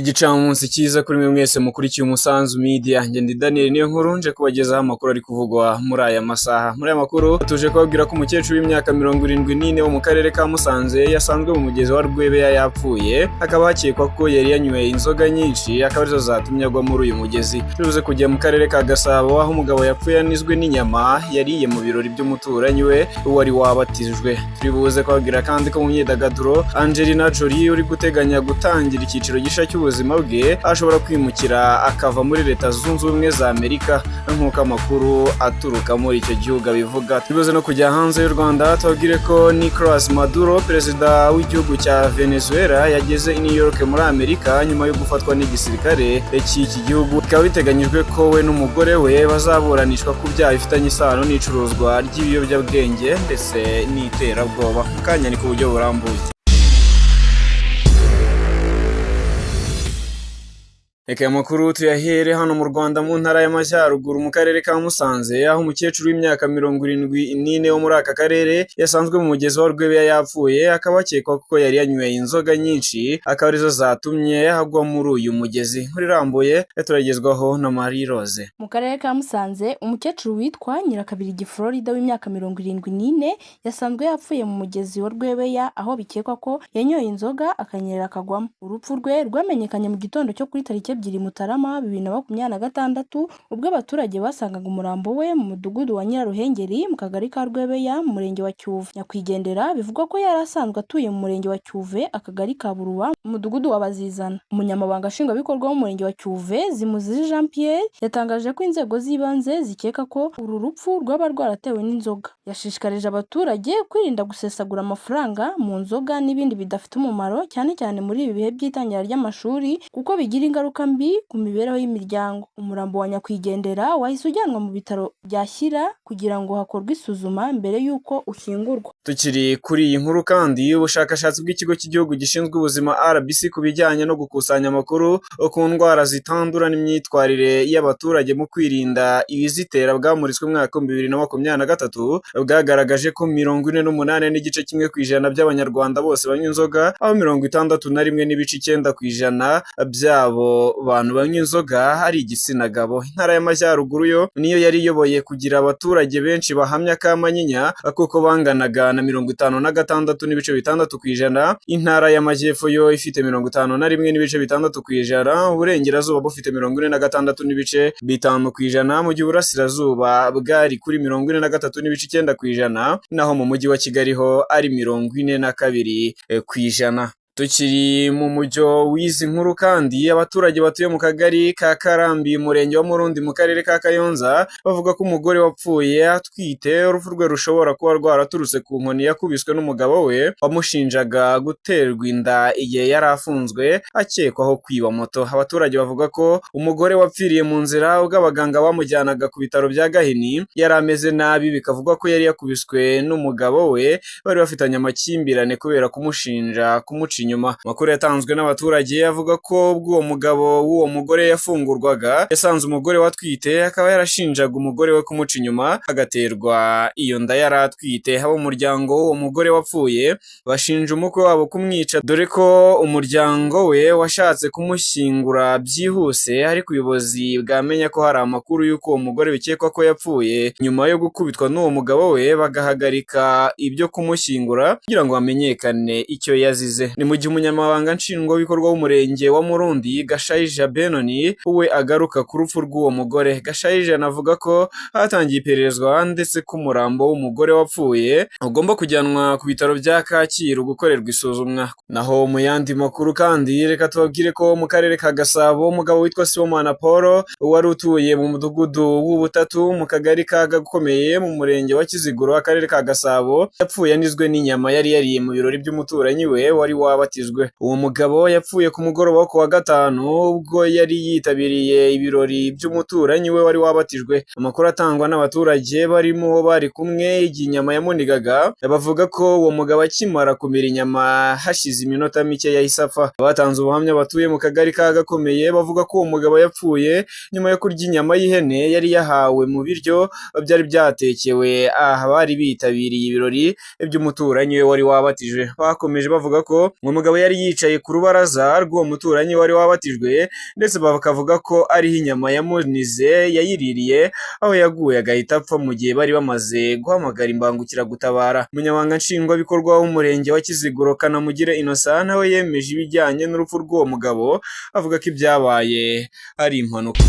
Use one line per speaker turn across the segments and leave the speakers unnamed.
Igicamunsi cyiza kuri mwe mwese mukurikiye Umusanzu Media. Njye ndi Daniel niyo nkuru nje kubagezaho amakuru ari kuvugwa muri aya masaha. Muri aya makuru tuje kubabwira ko umukecuru w'imyaka 74 wo mu karere ka Musanze yasanzwe mu mugezi wa Rwebeya yapfuye, akaba hakekwa ko yari yanyweye inzoga nyinshi akaba arizo zatumye agwa muri uyu mugezi. Turuze kujya mu karere ka Gasabo aho umugabo yapfuye yanizwe n'inyama yariye mu birori by'umuturanyi we wari wabatijwe. Turibuze kubabwira kandi ko mu myidagaduro Angelina Jolie uri guteganya gutangira icyiciro gisha ubuzima bwe ashobora kwimukira akava muri Leta Zunze Ubumwe za Amerika nk'uko amakuru aturuka muri icyo gihugu bivuga. Tubibuze no kujya hanze y'u Rwanda tubabwire ko Nicolas Maduro, perezida w'igihugu cya Venezuela, yageze i New York muri Amerika nyuma yo gufatwa n'igisirikare cy'iki gihugu. Bikaba biteganyijwe ko we n'umugore we bazaburanishwa ku byaha bifitanye isano n'icuruzwa ry'ibiyobyabwenge ndetse n'iterabwoba. Kanya ni ku buryo burambuye. Eka amakuru tuyahere hano mu Rwanda mu ntara y'Amajyaruguru mu karere ka Musanze aho umukecuru w'imyaka 74 wo muri aka karere yasanzwe mu mugezi wa Rwebeya yapfuye, akaba akekwa ko yari yanyweye inzoga nyinshi akaba arizo zatumye agwa muri uyu mugezi. Muri rambuye yaturagezwaho na Marie Rose.
Mu karere ka Musanze umukecuru witwa Nyirakabirigi Florida w'imyaka 74 yasanzwe yapfuye mu mugezi wa Rwebeya aho bikekwa ko yanyoye inzoga akanyerera akagwamo. Urupfu rwe rwamenyekanye mu gitondo cyo kuri tariki 2 Mutarama 2026 ubwo abaturage basangaga umurambo we mu mudugudu wa Nyiraruhengeri mu kagari ka Rwebeya mu murenge wa Cyuve. Nyakwigendera bivugwa ko yari asanzwe atuye mu murenge wa Cyuve akagari ka Buruwa mu mudugudu wa Bazizana. Umunyamabanga nshingwabikorwa mu murenge wa Cyuve Zimuziri Jean Pierre yatangaje ko inzego z'ibanze zikeka ko uru rupfu rwaba rwaratewe n'inzoga. Yashishikarije abaturage kwirinda gusesagura amafaranga mu nzoga n'ibindi bidafite umumaro, cyane cyane muri ibi bihe by'itangira ry'amashuri kuko bigira ingaruka mbi ku mibereho y'imiryango. Umurambo wa nyakwigendera wahise ujyanwa mu bitaro bya Shyira kugira ngo hakorwe isuzuma mbere y'uko ushyingurwa.
Tukiri kuri iyi nkuru kandi ubushakashatsi bw'ikigo cy'igihugu gishinzwe ubuzima RBC ku bijyanye no gukusanya amakuru ku ndwara zitandura n'imyitwarire y'abaturage mu kwirinda ibizitera bwamuritswe mu mwaka 2023 bwagaragaje ko 48.1% by'abanyarwanda bose banywa inzoga, aho 61.9% byabo bantu banywa inzoga ari igitsina gabo. Intara y'Amajyaruguru yo niyo yari iyoboye kugira abaturage benshi bahamya kamanyinya kuko banganaga na 56.6%. Intara y'Amajyepfo yo ifite 51.6%, uburengerazuba bufite 46.5%, mu gihe uburasirazuba bwari kuri 43.9%, naho mu mujyi wa Kigali ho ari 42%. Tukiri mu mujyo w'izi nkuru kandi abaturage batuye mu kagari ka Karambi murenge wa Murundi mu karere ka Kayonza bavuga ko umugore wapfuye atwite urupfu rwe rushobora kuba rwaraturutse ku nkoni yakubiswe n'umugabo we wamushinjaga guterwa inda igihe yari afunzwe akekwaho kwiba moto. Abaturage bavuga ko umugore wapfiriye mu nzira ubwo abaganga bamujyanaga ku bitaro bya Gahini yari ameze nabi, bikavugwa ko yari yakubiswe n'umugabo we bari bafitanye amakimbirane kubera kumushinja kumuca inyuma. Amakuru yatanzwe n'abaturage avuga ko ubwo uwo mugabo w'uwo mugore yafungurwaga yasanze umugore watwite, akaba yarashinjaga umugore we kumuca inyuma agaterwa iyo nda yari atwite. Abo umuryango w'uwo mugore wapfuye bashinja umukwe wabo kumwica, dore ko umuryango we washatse kumushyingura byihuse, ariko ubuyobozi bwamenya ko hari amakuru y'uko uwo mugore bikekwa ko yapfuye nyuma yo gukubitwa n'uwo mugabo we, bagahagarika ibyo kumushyingura kugira ngo hamenyekane icyo yazize. Ni mu gihe umunyamabanga nshingwabikorwa w'umurenge wa Murundi Gashayija Benoni we agaruka ku rupfu rw'uwo mugore. Gashayija anavuga ko hatangiye ipererezwa ndetse ko umurambo w'umugore wapfuye ugomba kujyanwa ku bitaro bya Kacyiru gukorerwa isuzumwa. Naho mu yandi makuru kandi reka tubabwire ko mu karere ka Gasabo umugabo witwa Sibomana Paul wari utuye mu mudugudu w'Ubutatu mu kagari ka Gakomeye mu murenge wa Kiziguro akarere ka Gasabo yapfuye anizwe n'inyama yari yariye mu birori by'umuturanyi we wari wabatijwe. Uwo mugabo yapfuye ku mugoroba wo kuwa gatanu ubwo yari yitabiriye ibirori by'umuturanyi we wari wabatijwe. Amakuru atangwa n'abaturage barimo bari kumwe igihe inyama yamunigaga bavuga ko uwo mugabo akimara kumira inyama hashize iminota mike yahise apfa. Batanze ubuhamya batuye mu kagari ka Gakomeye bavuga ko uwo mugabo yapfuye nyuma yo kurya inyama y'ihene yari yahawe mu biryo byari byatekewe bari bitabiriye ibirori by'umuturanyi we wari wabatijwe. Bakomeje bavuga ko mu mugabo yari yicaye ku rubaraza rw'uwo muturanyi wari wabatijwe, ndetse bakavuga ko ariho inyama yamunize yayiririye, aho yaguye agahita apfa mu gihe bari bamaze guhamagara imbangukiragutabara. Umunyamabanga nshingwabikorwa w'umurenge wa Kiziguro Kanamugire Innocent nawe yemeje ibijyanye n'urupfu rw'uwo mugabo, avuga ko ibyabaye ari impanuka.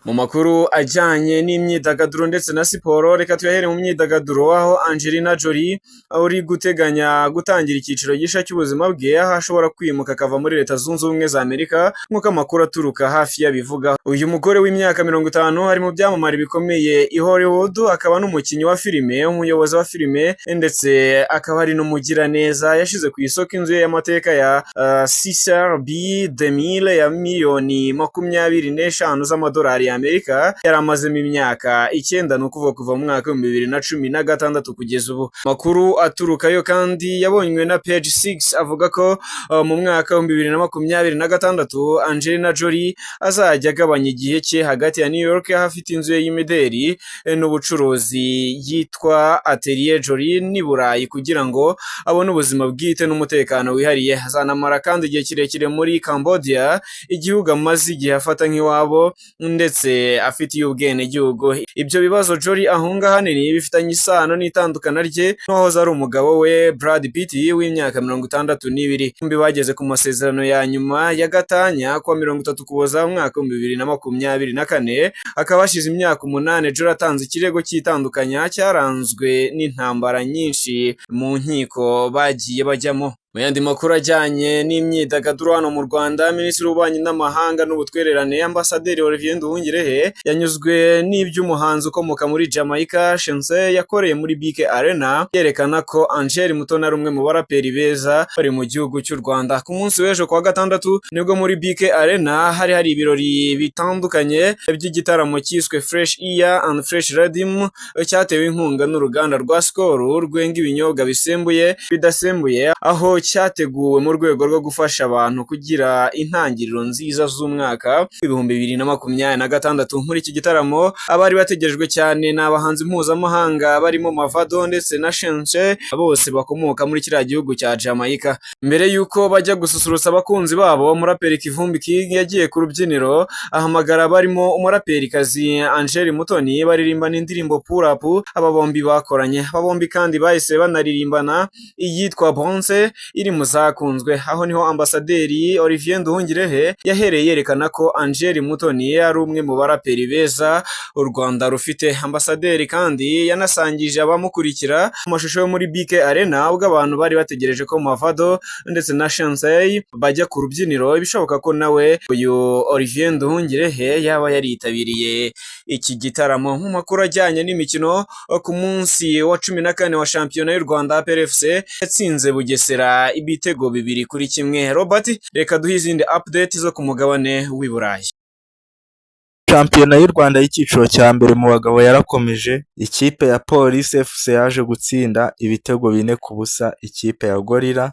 Mu makuru ajyanye n'imyidagaduro ndetse na siporo, reka tuyahere mu myidagaduro, aho Angelina Jolie uri guteganya gutangira icyiciro gishya cy'ubuzima bwe, aho ashobora kwimuka akava muri Leta Zunze Ubumwe za Amerika nk'uko amakuru aturuka hafi yabivuga. Uyu mugore w'imyaka 50 ari mu byamamare bikomeye i Hollywood, akaba n'umukinnyi wa filime, umuyobozi wa filime, ndetse akaba ari n'umugiraneza. Yashize ku isoko inzu ye y'amateka ya Cecil B. DeMille ya miliyoni 25 z'amadolari Amerika, yari amazemo imyaka 9, ni ukuvuga kuva mu mwaka wa 2016 kugeza ubu. Makuru aturukayo kandi yabonywe na Page 6 avuga ko mu mwaka wa 2026 Angelina Jolie azajya agabanya igihe cye hagati ya New York, aho afite inzu ye y'imideri n'ubucuruzi yitwa Atelier Jolie n'i Burayi, kugira ngo abone ubuzima bwite n'umutekano wihariye. Azanamara kandi igihe kirekire muri Cambodia, igihugu amaze igihe afata nk'iwabo ndetse afitiye ubwenegihugu. Ibyo bibazo Jolie ahunga ahanini bifitanye isano n'itandukana rye n'uwahoze ari umugabo we Brad Pitt w'imyaka 62. Bombi bageze ku masezerano ya nyuma ya gatanya kuwa 30 Ukuboza mu mwaka wa 2024, akaba hashize imyaka 8 Jolie atanze ikirego cy'itandukanya cyaranzwe n'intambara nyinshi mu nkiko bagiye bajyamo. Mu yandi makuru ajyanye n'imyidagaduro hano mu Rwanda, Minisitiri w'Ububanyi n'Amahanga n'Ubutwererane Ambasaderi Olivier Nduhungirehe yanyuzwe n'iby'umuhanzi ukomoka muri Jamaica Shense yakoreye muri BK Arena, yerekana ko Angel Mutoni ari umwe mu baraperi beza bari mu gihugu cy'u Rwanda. Ku munsi w'ejo kuwa gatandatu nibwo muri BK Arena hari ibirori bitandukanye by'igitaramo cyiswe Fresh Air and Fresh Rhythm, cyatewe inkunga n'uruganda rwa Skol rwenga ibinyobwa bisembuye bidasembuye, aho cyateguwe mu rwego rwo gufasha abantu kugira intangiriro nziza z'umwaka w'ibihumbi 2026. Muri iki gitaramo abari bategerejwe cyane ni abahanzi mpuzamahanga barimo Mavado ndetse na Shense, bose bakomoka muri kiriya gihugu cya Jamaica. Mbere yuko bajya gususurutsa abakunzi babo, umuraperi Kivumbi King yagiye ku rubyiniro ahamagara barimo umuraperikazi Angel Mutoni baririmbana indirimbo Pull Up. Aba bombi bakoranye, aba bombi kandi bahise banaririmbana iyitwa Bonse iri mu zakunzwe. Aho niho Ambasaderi Olivier Nduhungirehe yahereye yerekana ko Angel Mutoni ari umwe mu baraperi beza u Rwanda rufite. Ambasaderi kandi yanasangije abamukurikira amashusho yo muri BK Arena, ubwo abantu bari bategereje ko Mavado ndetse na Shense bajya ku rubyiniro, ibishoboka ko nawe uyu Olivier Nduhungirehe yaba yaritabiriye iki gitaramo. Mu makuru ajyanye n'imikino, ku munsi wa 14 wa shampiyona y'u Rwanda APR FC yatsinze Bugesera ibitego 2-1. Robert, reka duhe izindi update zo ku mugabane w'i Burayi.
Shampiyona y'u Rwanda y'icyiciro cya mbere mu bagabo yarakomeje. Ikipe ya Police FC yaje gutsinda ibitego 4-0 ikipe ya Gorilla,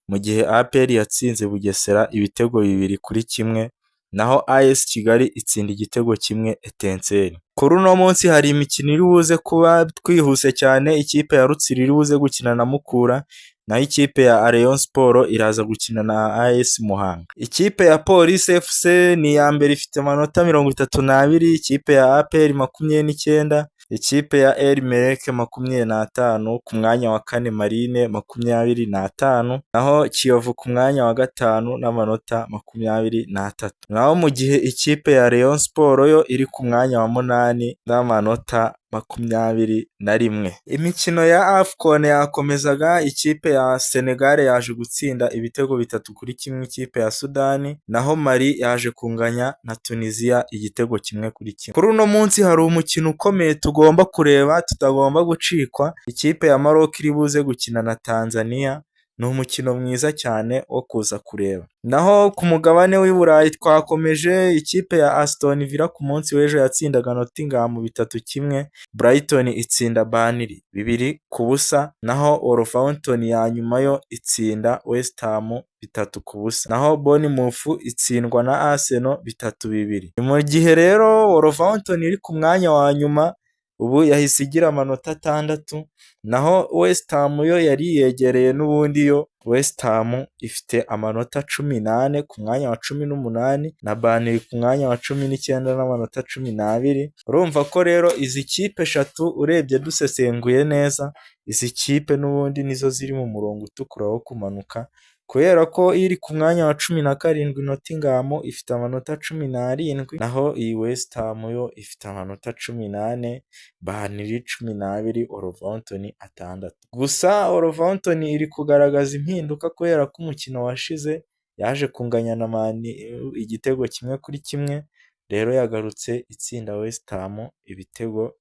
mu gihe APR yatsinze Bugesera ibitego 2-1, naho AS Kigali itsinda igitego 1 Etincelle. Kuri uno munsi hari imikino iri buze kuba twihuse cyane. Ikipe ya Rutsiro iri buze gukina na Mukura, naho ikipe ya Rayon Sport iraza gukina na AS Muhanga. Ikipe ya Police FC ni ya mbere ifite amanota 32, ikipe ya APR 29, ikipe ya El Merreikh 25, ku mwanya wa 4 Marine 25, naho Kiyovu ku mwanya wa 5 n'amanota 23. Naho mu gihe ikipe ya Rayon Sport yo iri ku mwanya wa 8 n'amanota 21. Imikino ya AFCON yakomezaga. Ikipe ya Senegal yaje gutsinda ibitego 3-1 ikipe ya Sudani, naho Mali yaje kunganya na Tunisia igitego 1-1. Kuri uno munsi hari umukino ukomeye tugomba kureba, tutagomba gucikwa. Ikipe ya Maroc iri buze gukina na Tanzania, ni umukino mwiza cyane wo kuza kureba. Naho ku mugabane w'i Burayi twakomeje. Ikipe ya Aston Villa ku munsi w'ejo yatsindaga Nottingham 3-1, Brighton itsinda Burnley 2-0, naho Wolverhampton ya nyuma yo itsinda West Ham 3-0, naho Bournemouth itsindwa na Arsenal 3-2. Mu gihe rero Wolverhampton iri ku mwanya wa nyuma ubu yahise igira amanota 6, naho West Ham yo yari yegereye n'ubundi yo West Ham ifite amanota 18 ku mwanya wa 18 na Burnley ku mwanya wa 19 n'amanota 12. Urumva ko rero izi kipe eshatu urebye dusesenguye neza, izi kipe n'ubundi nizo ziri mu murongo utukura wo kumanuka, kubera ko iri ku mwanya wa 17 Nottingham ifite amanota 17, naho iyi West Ham yo ifite amanota 18, Burnley 12, Wolverhampton 6. Gusa Wolverhampton iri kugaragaza impinduka kubera ko umukino washize yaje kunganya na Man U igitego 1-1, rero yagarutse itsinda West Ham ibitego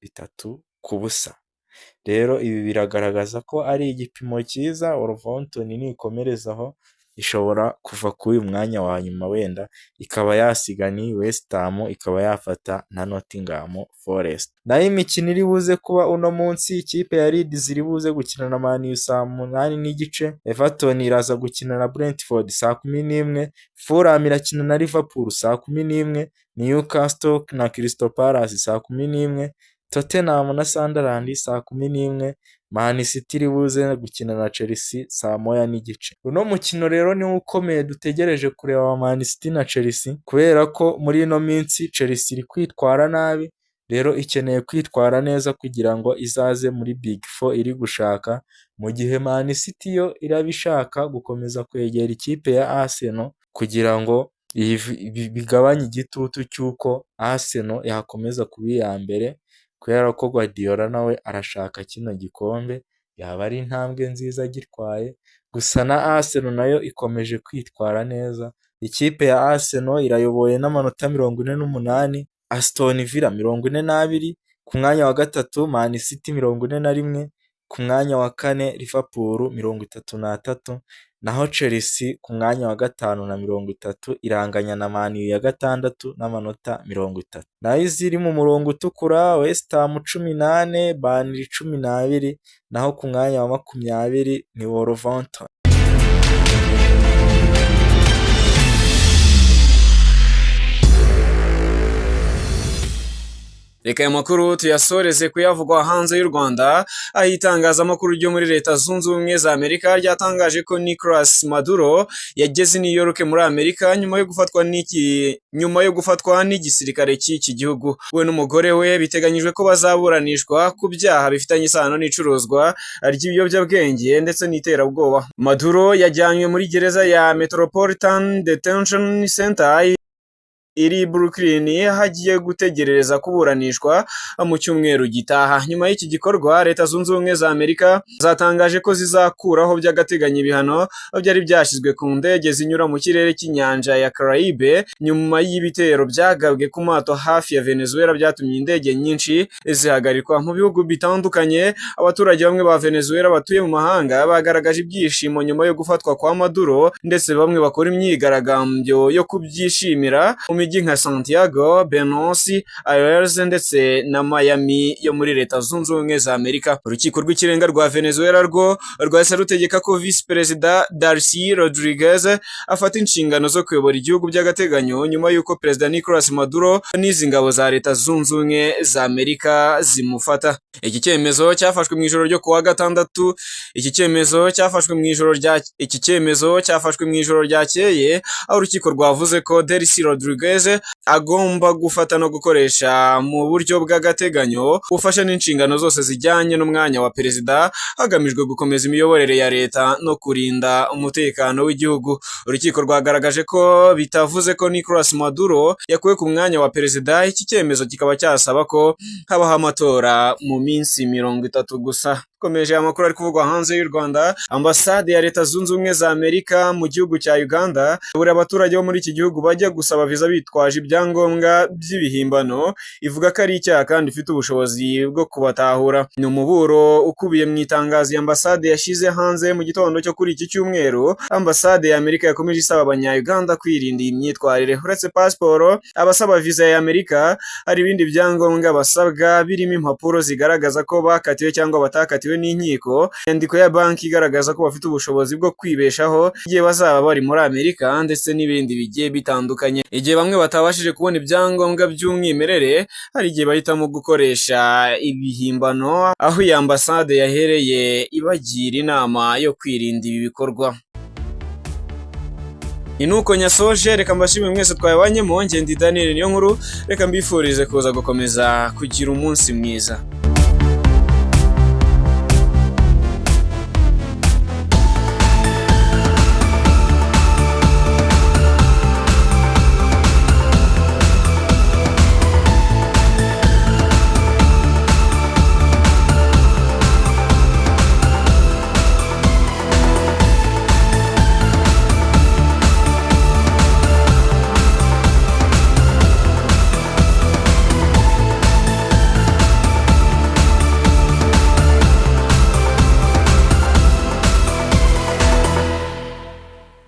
3-0. Rero ibi biragaragaza ko ari igipimo cyiza. Wolverhampton nikomerezaho ishobora kuva kuri uyu mwanya wa nyuma, wenda ikaba yasiga ni West Ham, ikaba yafata na Nottingham Forest. Naho imikino iri buze kuba uno munsi, ikipe ya Leeds iri buze gukina na Man U saa 8:30, Everton iraza gukina na Brentford saa 11, Fulham irakina na Liverpool saa 11, Newcastle na Crystal Palace saa 11, Tottenham na Sunderland saa 11, Man City iri buze gukina na Chelsea saa 1:30. Uno mukino rero ni ukomeye dutegereje kureba wa Man City na Chelsea, kubera ko muri ino minsi Chelsea iri kwitwara nabi, rero ikeneye kwitwara neza kugira ngo izaze muri Big Four iri gushaka, mu gihe Man City yo irabishaka gukomeza kwegera ikipe ya Arsenal kugira ngo bigabanye igitutu cy'uko Arsenal yakomeza kuba iya mbere, kubera ko Guardiola nawe arashaka kino gikombe, yaba ari intambwe nziza gitwaye. Gusa na Arsenal nayo ikomeje kwitwara neza, ikipe ya Arsenal irayoboye n'amanota 48, Aston Villa 42 ku mwanya wa gatatu, Man City 41 ku mwanya wa kane, Liverpool 33, naho Chelsea ku mwanya wa gatanu na 30 iranganya na Man U ya gatandatu n'amanota 30. Naho iziri mu murongo utukura, West Ham 18, Burnley 12, naho ku mwanya wa 20 ni Wolverhampton.
Reka aya makuru tuyasoreze kuyavugwa hanze y'u Rwanda, aho itangazamakuru ryo muri Leta Zunze Ubumwe za Amerika ryatangaje ko Nicolas Maduro yageze i New York muri Amerika nyuma yo gufatwa n'igisirikare cy'iki gihugu. We n'umugore we biteganyijwe ko bazaburanishwa ku byaha bifitanye isano n'icuruzwa ry'ibiyobyabwenge ndetse n'iterabwoba. Maduro yajyanywe muri gereza ya Metropolitan Detention Center iri Brooklyn, hagiye gutegereza kuburanishwa mu cyumweru gitaha. Nyuma y'iki gikorwa, Leta Zunze Ubumwe za Amerika zatangaje ko zizakuraho by'agateganyo ibihano byari byashyizwe ku ndege zinyura mu kirere cy'inyanja ya Caraïbe nyuma y'ibitero byagabwe ku mato hafi ya Venezuela byatumye indege nyinshi zihagarikwa. Mu bihugu bitandukanye, abaturage bamwe ba Venezuela batuye mu mahanga bagaragaje ibyishimo nyuma yo gufatwa kwa Maduro, ndetse bamwe bakora imyigaragambyo yo kubyishimira mijyi nka Santiago, Buenos Aires ndetse na Miami yo muri Leta Zunze Ubumwe za Amerika. Urukiko rw'ikirenga rwa Venezuela rwo rwahise rutegeka ko Vice Perezida Darcy Rodriguez afata inshingano zo kuyobora igihugu by'agateganyo nyuma y'uko Perezida Nicolas Maduro n'izi ngabo za Leta Zunze Ubumwe za Amerika zimufata. Iki cyemezo cyafashwe mu ijoro ryo kuwa gatandatu. Iki cyemezo cyafashwe mu ijoro ryakeye, aho urukiko rwavuze ko Darcy Rodriguez agomba gufata no gukoresha mu buryo bw'agateganyo ufasha n'inshingano zose zijyanye n'umwanya wa perezida, hagamijwe gukomeza imiyoborere ya leta no kurinda umutekano w'igihugu. Urukiko rwagaragaje ko bitavuze ko Nicolas Maduro yakuwe ku mwanya wa perezida. Iki cyemezo kikaba cyasaba ko habaho amatora mu minsi 30 gusa. Komeje amakuru ari kuvugwa hanze y'u Rwanda, ambasade ya Leta Zunze Ubumwe za Amerika mu gihugu cya Uganda buri abaturage bo muri iki gihugu bajya gusaba viza bitwaje ibyangombwa by'ibihimbano, ivuga ko ari icyaha kandi ifite ubushobozi bwo kubatahura. Ni umuburo ukubiye mu itangazo ambasade yashyize hanze mu gitondo cyo kuri iki cyumweru. Ambasade ya Amerika yakomeje isaba abanya-Uganda kwirinda iyi myitwarire. Uretse pasiporo, abasaba viza ya Amerika hari ibindi byangombwa basabwa birimo impapuro zigaragaza ko bakatiwe cyangwa batakatiwe bafashijwe n'inkiko, inyandiko ya banki igaragaza ko bafite ubushobozi bwo kwibeshaho igihe bazaba bari muri Amerika ndetse n'ibindi bigiye bitandukanye. Igihe bamwe batabashije kubona ibyangombwa by'umwimerere, hari igihe bahitamo gukoresha ibihimbano, aho iyi ambasade yahereye ibagira inama yo kwirinda ibi bikorwa. Inuko nyasoje, reka mbashimire mwese twabanyemo, njye ndi Daniel Niyonkuru, reka mbifurize kuza gukomeza kugira umunsi mwiza.